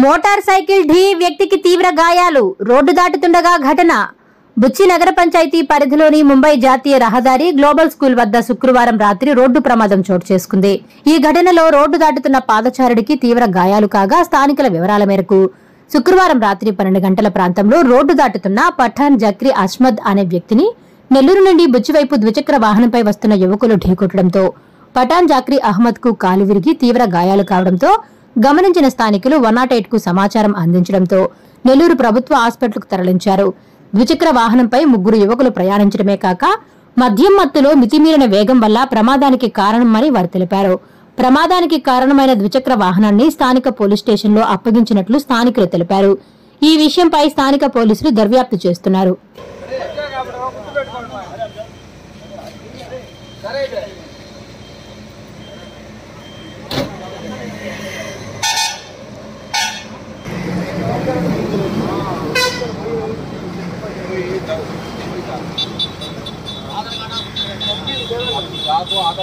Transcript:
Motor cycle ఢీ వ్యక్తికి తీవ్ర గాయాలు. రోడ్డు దాటుతుండగా ఘటన. బుచ్చి నగర పంచాయతీ పరిధిలోని ముంబై జాతీయ రహదారి గ్లోబల్ స్కూల్ వద్ద శుక్రవారం రాత్రి రోడ్డు ప్రమాదం చోటు చేసుకుంది. ఈ ఘటనలో రోడ్డు దాటుతున్న పాదచారుడికి తీవ్ర గాయాలు కాగా, స్థానికుల వివరాల మేరకు శుక్రవారం రాత్రి 12 గంటల ప్రాంతంలో రోడ్డు దాటుతున్న పఠాన్ జక్రీ అహ్మద్ అనే వ్యక్తిని నెల్లూరు నుండి బుచ్చి వైపు ద్విచక్ర వాహనంపై వస్తున్న యువకులు ఢీకొట్టడంతో పఠాన్ జక్రీ అహ్మద్ కు కాలు విరిగి తీవ్ర గాయాలు కావడంతో గమనించిన స్థానికులు 108 కు సమాచారం అందించడంతో నెల్లూరు ప్రభుత్వ ఆసుపత్రికి తరలించారు. ద్విచక్ర వాహనంపై 3 యువకులు ప్రయాణించడమే కాక మద్యం మత్తులో మితిమీరిన వేగం వల్ల ప్రమాదానికి కారణమని వారు తెలిపారు. ప్రమాదానికి కారణమైన ద్విచక్ర వాహనాన్ని స్థానిక పోలీస్ స్టేషన్లో అప్పగించినట్లు స్థానికులు తెలిపారు. ఈ విషయంపై స్థానిక పోలీసులు దర్యాప్తు చేస్తున్నారు. आधार